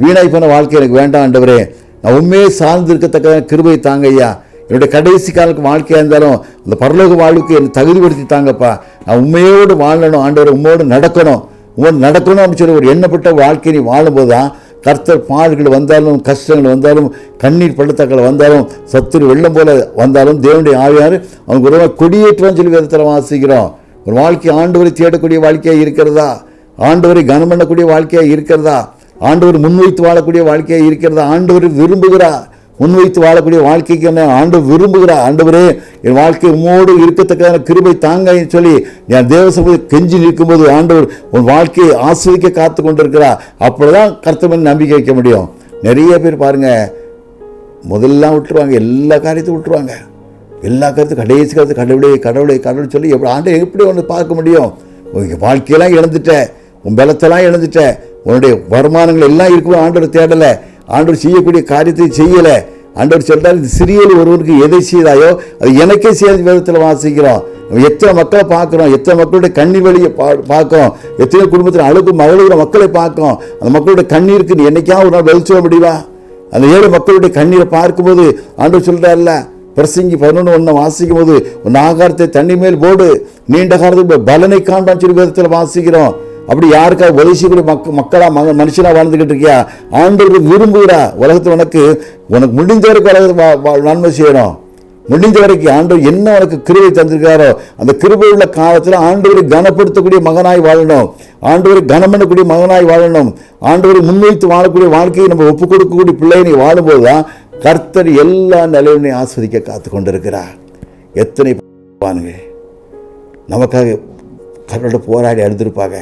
வீணாகி போன வாழ்க்கை எனக்கு வேண்டாம் ஆண்டவரே, நான் உண்மையே சார்ந்து இருக்கத்தக்க கிருபை தாங்க ஐயா. என்னுடைய கடைசி காலக்கு வாழ்க்கையாக இருந்தாலும் அந்த பரலோக வாழ்வுக்கு என்னை தகுதிப்படுத்தி தாங்கப்பா. நான் உண்மையோடு வாழணும் ஆண்டவரை, உண்மையோடு நடக்கணும், உங்களோடு நடக்கணும் அப்படின்னு சொல்லி ஒரு எண்ணப்பட்ட வாழ்க்கை நீ வாழும்போது தான் கர்த்தர் பாடுகள் வந்தாலும் கஷ்டங்கள் வந்தாலும் கண்ணீர் பள்ளத்தாக்கள் வந்தாலும் சத்துரு வெள்ளம் போல வந்தாலும் தேவனுடைய ஆவியார் அவனுக்கு ஒரு கொடியேற்றம் சொல்லி விதத்தில் வாசிக்கிறோம். ஒரு வாழ்க்கை ஆண்டவரை தேடக்கூடிய வாழ்க்கையாக இருக்கிறதா, ஆண்டவரை கனம் பண்ணக்கூடிய வாழ்க்கையாக இருக்கிறதா, ஆண்டவர் முன்வைத்து வாழக்கூடிய வாழ்க்கையாக இருக்கிறதா, ஆண்டவர் விரும்புகிறார். முன்வைத்து வாழக்கூடிய வாழ்க்கைக்கு என்ன ஆண்டவர் விரும்புகிறார். ஆண்டவரே என் வாழ்க்கை உம்மோடு இருக்கத்தக்கான கிருபை தாங்க சொல்லி என் தேவசபை கெஞ்சி நிற்கும்போது ஆண்டவர் உன் வாழ்க்கையை ஆஸ்வதிக்க காத்து கொண்டிருக்கிறார். அப்படிதான் கர்த்தர் நம்பிக்கை வைக்க முடியும். நிறைய பேர் பாருங்க, முதல்லாம் விட்டுருவாங்க, எல்லா காரியத்தையும் விட்டுருவாங்க, எல்லா கருத்து கடைசி கருத்து கடவுளே கடவுளே கடவுள் சொல்லி எப்படி ஆண்டை எப்படி ஒன்று பார்க்க முடியும்? உங்கள் வாழ்க்கையெல்லாம் இழந்துட்ட, உன் பலத்தெல்லாம் இழந்துட்ட, உன்னுடைய வருமானங்கள் எல்லாம் இருக்கும்போது ஆண்டவர் தேடலை, ஆண்டவர் செய்யக்கூடிய காரியத்தை செய்யலை. ஆண்டவர் சொல்றார், இது சிறியல் ஒருவருக்கு எதை செய்தாயோ அது எனக்கே செய்த விதத்தில் வாசிக்கிறோம். எத்தனை மக்களை பார்க்குறோம், எத்தனை மக்களுடைய கண்ணீர் வழியை பார்க்கிறோம், எத்தனை குடும்பத்தில் அழுகு மகளுகிற மக்களை பார்க்கிறோம். அந்த மக்களுடைய கண்ணீருக்கு நீ என்னைக்காவது ஒரு நாள் பதில் சொல்ல முடியுமா? அந்த 7 மக்களுடைய கண்ணீரை பார்க்கும்போது ஆண்டவர் சொல்றாருல்ல, பிரசங்கி 11:1 வாசிக்கும் போது உன் ஆகாரத்தை தண்ணி மேல் போடு, நீண்ட காலத்துக்கு பலனை காண்பான்னு சொல்லி விதத்தில் வாசிக்கிறோம். அப்படி யாருக்காக உதவி செய்யக்கூடிய மக்களா மனுஷனா வாழ்ந்துகிட்டு இருக்கியா? ஆண்டவர் விரும்புகிறா. உலகத்தில் உனக்கு முடிஞ்ச வரைக்கும் நன்மை செய்யணும். முடிஞ்ச வரைக்கும் ஆண்டவர் என்ன உனக்கு கிருபை தந்திருக்காரோ அந்த கிருபை உள்ள காலத்தில் ஆண்டவரை கனப்படுத்தக்கூடிய மகனாய் வாழணும், ஆண்டவரை கனம் பண்ணக்கூடிய மகனாய் வாழணும். ஆண்டவரை முன்வைத்து வாழக்கூடிய வாழ்க்கையை நம்ம ஒப்புக் கொடுக்கக்கூடிய பிள்ளையை நீ வாழும்போது தான் கர்த்தர் எல்லா நிலையிலையும் ஆஸ்வதிக்க காத்து கொண்டிருக்கிறார். எத்தனை பாருங்க நமக்காக கர்த்தரோட போராடி அழுதுருப்பாங்க.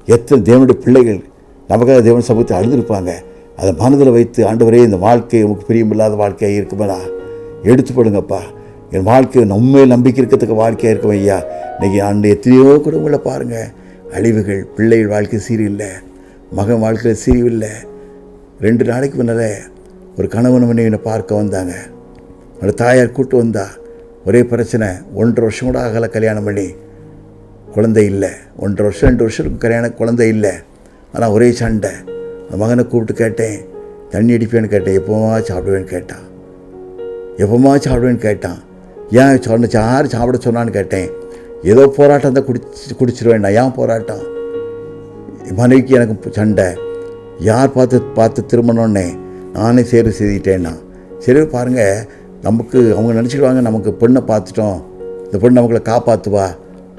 எத்தனை தேவனுடைய பிள்ளைகள் நமக்காக தேவன் சமூகத்தை அழுதுருப்பாங்க. அதை மனதில் வைத்து ஆண்டவரே இந்த வாழ்க்கை உங்களுக்கு பிரியமில்லாத வாழ்க்கையாக இருக்குமெனா எடுத்துப்படுங்கப்பா, என் வாழ்க்கை உண்மையில் நம்பிக்கை இருக்கத்துக்கு வாழ்க்கையாக இருக்கும் ஐயா. இன்றைக்கி ஆண்டு எத்தனையோ குடும்பங்களை பாருங்கள், அழிவுகள், பிள்ளைகள் வாழ்க்கை சீரில்லை, மகன் வாழ்க்கையில் சீரில்லை. 2 நாளைக்கு முன்னால் ஒரு கணவன் மனைவியை பார்க்க வந்தாங்க. அவரோட தாயார் கூட்டு வந்தா. ஒரே பிரச்சனை, 1.5 வருஷம் கூட ஆகலை கல்யாணம் பண்ணி, குழந்தை இல்லை. 1.5 வருஷம் 2 வருஷத்துக்கு கல்யாணம், குழந்தை இல்லை. ஆனால் ஒரே சண்டை. அந்த மகனை கூப்பிட்டு கேட்டேன், தண்ணி அடிப்பேன்னு கேட்டேன், எப்போமா சாப்பிடுவேன்னு கேட்டான், எப்போமா சாப்பிடுவேன்னு கேட்டான். ஏன் சொன்ன யார் சாப்பிட சொன்னான்னு கேட்டேன். ஏதோ போராட்டம் தான் குடிச்சிருவேன். ஏன் போராட்டம்? மனைவிக்கு எனக்கு சண்டை, யார் பார்த்து திருமணம்னே நானே தேர்வு செய்துட்டேன்னா. சரி பாருங்கள், நமக்கு அவங்க நினச்சிடுவாங்க நமக்கு பெண்ணை பார்த்துட்டோம், இந்த பெண் நம்மளை காப்பாற்றுவா,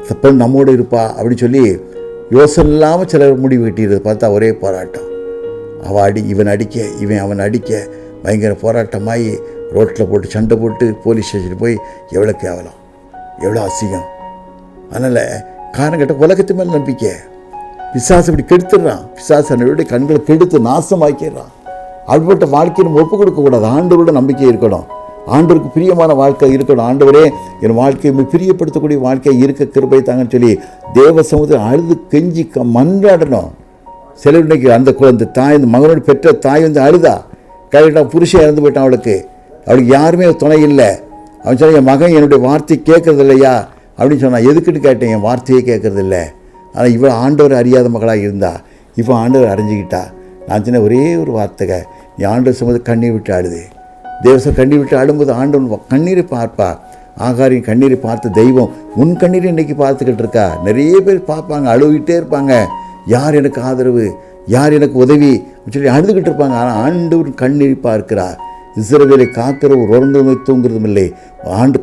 இந்த பெண் நம்மோடு இருப்பா அப்படின்னு சொல்லி யோசனை இல்லாமல் சிலர் முடிவு கட்டிடுறது. பார்த்தா ஒரே போராட்டம். இவன் அடிக்க, இவன் அவன் அடிக்க, பயங்கர போராட்டமாகி ரோட்டில் போட்டு சண்டை போட்டு போலீஸ் ஸ்டேஷனுக்கு போய் எவ்வளோ கேவலம், எவ்வளோ அசிங்கம். அதனால் காரணம் கேட்ட உலகத்து மேலே நம்பிக்கை. பிசாசு இப்படி கெடுத்துடுறான். பிசாசு என்னுடைய கண்களை கெடுத்து நாசமாக்கிடுறான். அப்படிப்பட்ட வாழ்க்கையை நம்ம ஒப்புக் கொடுக்கக்கூடாது. ஆண்டவரோட நம்பிக்கை இருக்கணும், ஆண்டவருக்கு பிரியமான வாழ்க்கை இருக்கணும். ஆண்டவரே என் வாழ்க்கையை பிரியப்படுத்தக்கூடிய வாழ்க்கையை இருக்க கிருபை தாங்கன்னு சொல்லி தேவ சமூகத்தை அழுது கெஞ்சி மன்றாடணும். சிலர் இன்னைக்கு அந்த தாய், இந்த மகனோட பெற்ற தாய் வந்து அழுதா. கரெக்டாக புருஷன் இறந்து போயிட்டான். அவளுக்கு யாருமே துணை இல்லை. அவன் சொன்ன, என் மகன் என்னுடைய வார்த்தையை கேட்கறது இல்லையா அப்படின்னு சொன்னான். எதுக்குன்னு கேட்டேன். என் வார்த்தையே கேட்கறது இல்லை. ஆனால் இவள் ஆண்டவர் அறியாத மகளாக இருந்தா, இப்போ ஆண்டவர் அறிஞ்சிக்கிட்டா. நான் சொன்ன ஒரே ஒரு வார்த்தைங்க, நீ ஆண்டவர் சமூகத்தை கண்ணீர் விட்டு அழுது. தேவசம் கண்ணீர் விட்டு அழும்போது ஆண்டவன் கண்ணீரை பார்ப்பா. ஆகாரின் கண்ணீரை பார்த்து தெய்வம் உன் கண்ணீரை இன்றைக்கி பார்த்துக்கிட்டு இருக்கா. நிறைய பேர் பார்ப்பாங்க, அழுவிட்டே இருப்பாங்க. யார் எனக்கு ஆதரவு, யார் எனக்கு உதவி சொல்லி அழுதுகிட்டு இருப்பாங்க. ஆனால் ஆண்டவர் கண்ணீர் பார்க்கிறார். இஸ்ரவேலை காக்கிறவர் உறங்குவதை தூங்குறதும் இல்லை.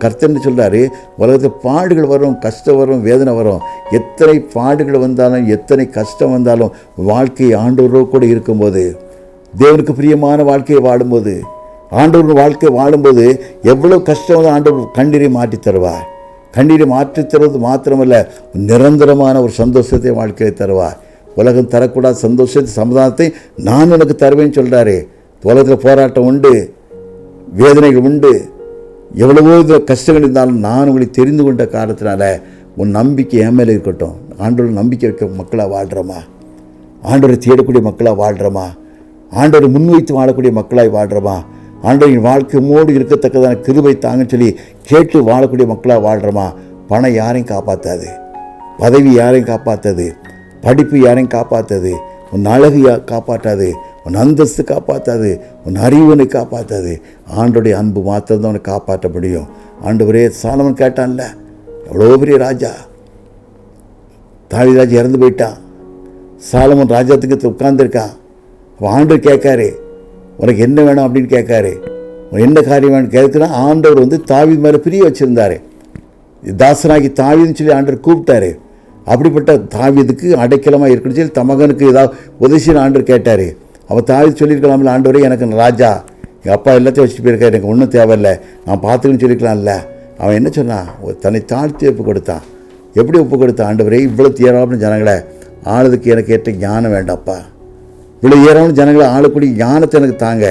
கர்த்தர்னு சொல்கிறாரு, உலகத்தில் பாடுகள் வரும், கஷ்டம் வரும், வேதனை வரும். எத்தனை பாடுகள் வந்தாலும் எத்தனை கஷ்டம் வந்தாலும் வாழ்க்கை ஆண்டவரோடு கூட இருக்கும்போது, தேவனுக்கு பிரியமான வாழ்க்கையை வாழும்போது, ஆண்டவர் வாழ்க்கை வாழும்போது எவ்வளோ கஷ்டம் வந்து ஆண்டவர் கண்ணீரை மாற்றி தருவார். கண்ணீரை மாற்றி தருவது மாத்திரமல்ல, நிரந்தரமான ஒரு சந்தோஷத்தை வாழ்க்கையை தருவார். உலகம் தரக்கூடாத சந்தோஷத்தை, சமாதானத்தை நான் உனக்கு தருவேன்னு சொல்கிறாரு. உலகத்தில் போராட்டம் உண்டு, வேதனைகள் உண்டு, எவ்வளவோ கஷ்டங்கள் இருந்தாலும் நான் உங்களை தெரிந்து கொண்ட காரணத்தினால உன் நம்பிக்கை என் மேலே இருக்கட்டும். ஆண்டவர் நம்பிக்கை வைக்க மக்களாக வாழ்கிறோமா? ஆண்டவரை தேடக்கூடிய மக்களாக வாழ்கிறோமா? ஆண்டவரை முன்வைத்து வாழக்கூடிய மக்களாக வாழ்கிறோமா? ஆண்டவரின் வாழ்க்கை மோடு இருக்கத்தக்கதான கிருபை தாங்கன்னு சொல்லி கேட்டு வாழக்கூடிய மக்களாக வாழ்கிறோமா? பணம் யாரையும் காப்பாற்றாது, பதவி யாரையும் காப்பாற்றாது, படிப்பு யாரையும் காப்பாற்றாது, உன் அழகு காப்பாற்றாது, உன் அந்தஸ்து காப்பாற்றாது, உன் அறிவுனை காப்பாற்றாது. ஆண்டோடைய அன்பு மாத்திரம்தான் அவனை காப்பாற்ற முடியும். ஆண்டவரே, சாலமன் கேட்டான்ல, எவ்வளோ பெரிய ராஜா, தாவீது ராஜா இறந்து போயிட்டான், சாலமன் ராஜாத்துக்கு உட்கார்ந்துருக்கான். அவன் ஆண்டவர் கேட்காரு, உனக்கு என்ன வேணும் அப்படின்னு கேட்காரு. என்ன காரியம் வேணும் கேட்குனா, ஆண்டவர் வந்து தாவீது மேலே பிரிய வச்சுருந்தார். தாசனாகி தாவீதுன்னு சொல்லி ஆண்டவர் கூப்பிட்டாரு. அப்படிப்பட்ட தாவீதுக்கு அடைக்கலமாக இருக்குன்னு சொல்லி தமகனுக்கு ஏதாவது உதவின்னு ஆண்டவர் கேட்டார். அவள் தாவீது சொல்லியிருக்கலாம்ல, ஆண்டவரே எனக்கு ராஜா, எங்கள் அப்பா எல்லாத்தையும் வச்சுட்டு போயிருக்காரு, எனக்கு ஒன்றும் தேவையில்லை, நான் பார்த்துக்கணும்னு சொல்லிக்கலாம்ல. அவன் என்ன சொன்னான்? தன்னை தாழ்த்தி ஒப்பு கொடுத்தான். எப்படி ஒப்பு கொடுத்தான்? ஆண்டவரே, இவ்வளோ ஏராளமான ஜனங்களை ஆளுதுக்கு எனக்கு ஏற்ற ஞானம் வேண்டாப்பா, இவ்வளோ ஏராளமான ஜனங்களை ஆளக்கூடிய ஞானத்தை எனக்கு தாங்க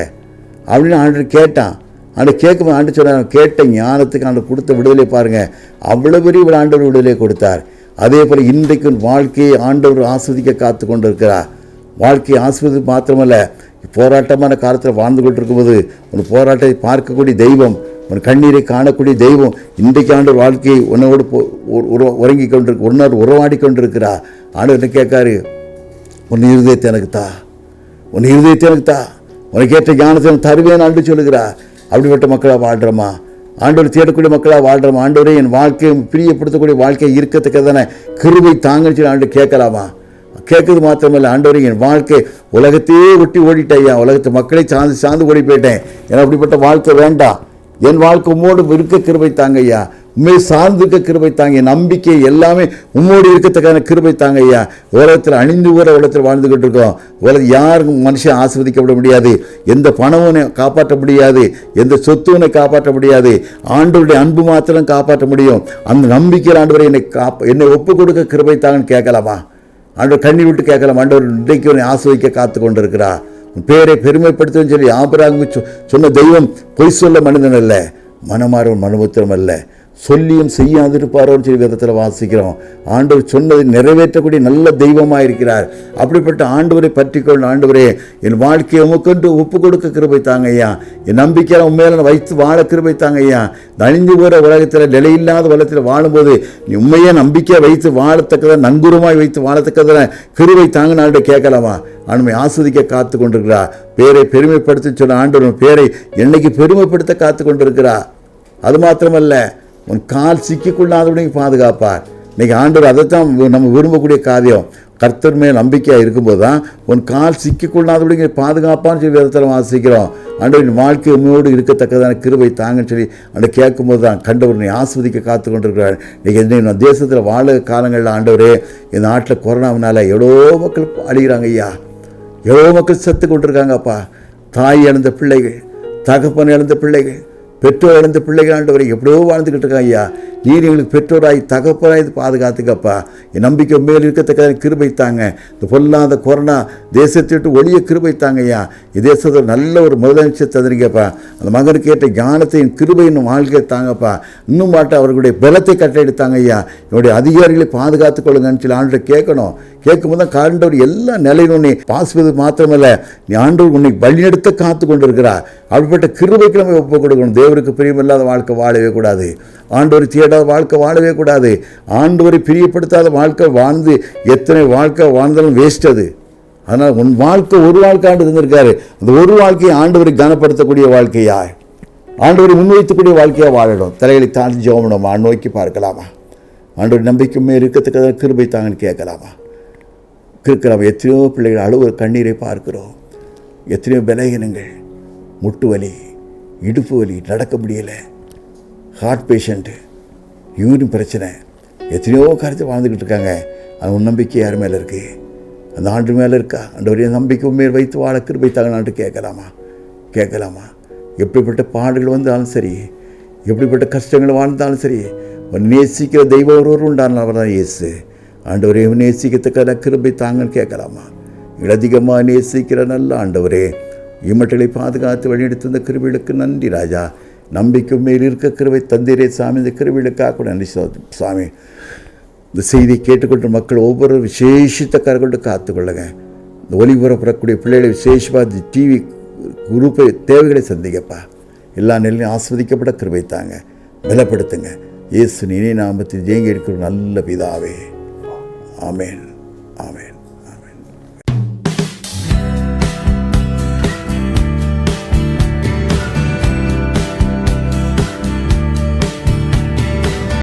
அப்படின்னு ஆண்டவர் கேட்டான். ஆண்டு கேட்கும்போது ஆண்டு சொன்னார், கேட்ட ஞானத்துக்கு ஆண்டு கொடுத்த விடுதலை பாருங்கள், அவ்வளோ பெரிய ஒரு ஆண்டவர் விடுதலை கொடுத்தார். அதே போல் இன்றைக்கு வாழ்க்கையை ஆண்டவர் ஆஸ்வதிக்க காத்து கொண்டு இருக்கிறார். வாழ்க்கையை ஆஸ்வதி மாத்திரமல்ல, போராட்டமான காலத்தில் வாழ்ந்து கொண்டிருக்கும்போது உன் போராட்டத்தை பார்க்கக்கூடிய தெய்வம், உன் கண்ணீரை காணக்கூடிய தெய்வம் இன்றைக்கு ஆண்டவர் வாழ்க்கையை உன்னோடு உறங்கி கொண்டிருக்கு, உன்னோடு உறவாடி கொண்டிருக்கிறா. ஆண்டவர் என்ன கேட்காரு? உன் இருதயத்தை எனக்கு தா, உன் இருதயத்தை எனக்கு தா, உனக்கு ஏற்ற ஞானத்தை தருவேன் ஆண்டு சொல்லுகிறா. அப்படிப்பட்ட மக்களாக வாழ்கிறோமா? ஆண்டவர் தேடக்கூடிய மக்களாக வாழ்கிறோமா? ஆண்டவரே, என் வாழ்க்கையை பிரியப்படுத்தக்கூடிய வாழ்க்கையை இருக்கத்தக்கதான கிருபை தாங்கன்னு சொல்லி ஆண்டு கேட்கலாமா? கேட்குறது மாத்திரமல்ல, ஆண்டவரே, என் வாழ்க்கை உலகத்தையே ஒட்டி ஓடிட்டேன், உலகத்தை மக்களை சார்ந்து ஓடி போயிட்டேன், எனக்கு அப்படிப்பட்ட வாழ்க்கை வேண்டாம், என் வாழ்க்கை உம்மோடு இருக்க கிருபை தாங்க ஐயா, உண்மையை சார்ந்திருக்க கிருபை தாங்க, என் நம்பிக்கை எல்லாமே உம்மோடு இருக்கத்தக்கான கிருபை தாங்க ஐயா. உலகத்தில் அணிந்து ஊற உலகத்தில் வாழ்ந்துக்கிட்டு இருக்கோம். உலகம் யாருக்கும் மனுஷன் ஆஸ்வதிக்கப்பட முடியாது, எந்த பணமும் காப்பாற்ற முடியாது, எந்த சொத்துவனை காப்பாற்ற முடியாது, ஆண்டவருடைய அன்பு மாத்திரம் காப்பாற்ற முடியும். அந்த நம்பிக்கையில் ஆண்டவரை என்னை ஒப்பு கொடுக்க கிருபை தாங்கன்னு கேட்கலாமா? ஆண்டவர் கண்ணி விட்டு கேட்கலாம். ஆண்டவர் இன்றைக்கு உன்னை ஆஸ்வதிக்க காத்து கொண்டிருக்கிறா. பேரை பெருமைப்படுத்துன்னு சொல்லி ஆபிரகாமுக்கு சொன்ன தெய்வம் பொய் சொல்ல மனிதன் அல்ல, மனமாறும் மனுபுத்திரம் அல்ல, சொல்லியும் செய்யாதிருப்பாரோன்னு சொல்லி விதத்தில் வாசிக்கிறோம். ஆண்டவர் சொன்னதை நிறைவேற்றக்கூடிய நல்ல தெய்வமாக இருக்கிறார். அப்படிப்பட்ட ஆண்டவரை பற்றிக்கொள்ள, ஆண்டவரே, என் வாழ்க்கையை உமக்கொண்டு ஒப்பு கொடுக்க கிருபை தாங்க ஐயா, என் நம்பிக்கையை உண்மையில வைத்து வாழ கிருபை தாங்க ஐயா. அழிந்து போகிற உலகத்தில், நிலையில்லாத உலகத்தில் வாழும்போது நீ உண்மையாக நம்பிக்கையை வைத்து வாழத்தக்கதாக, நன்குரமாய் வைத்து வாழத்தக்கதாக கிருபை தாங்க நாடு கேட்கலாமா? ஆண்மை ஆஸ்வதிக்க காத்து கொண்டிருக்கிறா. பேரை பெருமைப்படுத்த சொன்ன ஆண்டவர் பேரை என்னைக்கு பெருமைப்படுத்த காத்து கொண்டிருக்கிறா. அது மாத்திரமல்ல, உன் கால் சிக்கிக்கொள்ளாதபடி பாதுகாப்பார். இன்றைக்கி ஆண்டவர் அதைத்தான் நம்ம விரும்பக்கூடிய காரியம். கர்த்தர் மேல் நம்பிக்கையாக இருக்கும்போது தான் உன் கால் சிக்கிக்கொள்ளாதபடி பாதுகாப்பான்னு சொல்லி விதத்தில் வாசிக்கிறோம். ஆண்டவரின் வாழ்க்கை உண்மையோடு இருக்கத்தக்கதான கிருபை தாங்கன்னு சொல்லி அந்த கேட்கும்போது தான் கண்டவரை ஆஸ்வதிக்க காத்து கொண்டிருக்கிறார். இன்றைக்கி நான் தேசத்தில் வாழ காலங்களில் ஆண்டவரே, இந்த நாட்டில் கொரோனாவினால் எவ்வளோ மக்கள் அழிகிறாங்க ஐயா, எவ்வளோ மக்கள் செத்து கொண்டிருக்காங்கப்பா. தாய் இழந்த பிள்ளைகள், தகப்பன் இழந்த பிள்ளைகள், பெற்றோர் இழந்த பிள்ளைகள் ஆண்டவரை எப்படியோ வாழ்ந்துக்கிட்டு இருக்காங்க ஐயா. நீர் எங்களுக்கு பெற்றோராய் தகப்பராய் பாதுகாத்துக்கப்பா. என் நம்பிக்கை மேல் இருக்கத்தக்க கிருபை தாங்க. இந்த பொல்லாத கொரோனா தேசத்தை விட்டு ஒளிய கிருபை தாங்க ஐயா. தேசத்தில் நல்ல ஒரு முதலமைச்சர் தந்திரிக்கப்பா. அந்த மகனுக்கு ஏற்ற ஞானத்தையும் கிருபையின் வாழ்க்கையை தாங்கப்பா. இன்னும் மாட்ட அவர்களுடைய பலத்தை கட்டளையிட்டாங்க ஐயா. என்னுடைய அதிகாரிகளை பாதுகாத்துக் கொள்ளுங்கன்னு சொல்லி ஆண்டவரை கேட்கணும். கேட்கும்போது தான் ஆண்டவர் எல்லா நிலையிலும் உன்னை பாசுவது மாத்திரமல்ல, நீ ஆண்டவர் உன்னை வழிநடத்த காத்து கொண்டிருக்கிறார். அப்படிப்பட்ட கிருபைக்கு நம்ம ஒப்பு கொடுக்கணும். தேவருக்கு பிரியமில்லாத வாழ்க்கை வாழவே கூடாது, ஆண்டவரை தேடாத வாழ்க்கை வாழவே கூடாது, ஆண்டவரை பிரியப்படுத்தாத வாழ்க்கை வாழ்ந்து எத்தனை வாழ்க்கை வாழ்ந்தாலும் வேஸ்ட் அது. அதனால் உன் வாழ்க்கை ஒரு வாழ்க்கை ஆண்டு இருந்திருக்காரு. அந்த ஒரு வாழ்க்கையை ஆண்டவரை கனப்படுத்தக்கூடிய வாழ்க்கையா, ஆண்டவரை முன்வைத்தக்கூடிய வாழ்க்கையாக வாழணும். தலைகளை தாண்டி ஜோமணும், நோக்கி பார்க்கலாமா? ஆண்டவர் நம்பிக்கையுமே இருக்கத்தக்க கிருபை தாங்கன்னு கேட்கலாமா? இருக்கிறோம். எத்தனையோ பிள்ளைகள் அழுவ கண்ணீரை பார்க்கிறோம், எத்தனையோ பலகீனங்கள், முட்டு வலி, இடுப்பு வலி, நடக்க முடியலை, ஹார்ட் பேஷண்ட்டு, யூரின் பிரச்சனை, எத்தனையோ காரியத்தை வாழ்ந்துக்கிட்டு இருக்காங்க. அது நம்பிக்கை யார் மேலே இருக்குது? அந்த ஆண்டு மேலே இருக்கா? ஆண்டவரே நம்பிக்கை உண்மையை வைத்து வாழ கிருபை தாங்களான்ட்டு கேட்கலாமா? எப்படிப்பட்ட பாடுகள் வந்தாலும் சரி, எப்படிப்பட்ட கஷ்டங்கள் வாழ்ந்தாலும் சரி, நேசிக்கிற தெய்வம் ஒருவர் உண்டானவர் தான் இயேசு. ஆண்டவரே நேசிக்கத்தக்க கிருபை தாங்கன்னு கேட்கலாமா? எங்களை அதிகமாக நேசிக்கிற நல்ல ஆண்டவரே, இம்மட்டலை பாதுகாத்து வழிநடத்தி வந்த கிருபைகளுக்கு நன்றி ராஜா. நம்பிக்கை மேல் இருக்க கிருபை தந்தீரே சாமி. இந்த கிருபைகளுக்காக கூட நன்றி சாமி. இந்த செய்தியை கேட்டுக்கொண்ட மக்கள் ஒவ்வொரு விசேஷித்த கரங்கொண்டு காத்துக்கொள்ளுங்க. இந்த ஒளிபரப்பக்கூடிய பிள்ளைகளை விசேஷமாக டிவி குரூப்பை தேவைகளை சந்திக்கப்பா. எல்லா நிலையும் ஆஸ்வதிக்கப்பட கிருபை தாங்க, பலப்படுத்துங்க. இயேசு இனி நாமத்தில் ஜெயங்கி இருக்கிற நல்ல பிதாவே. ஆமேன், ஆமேன்.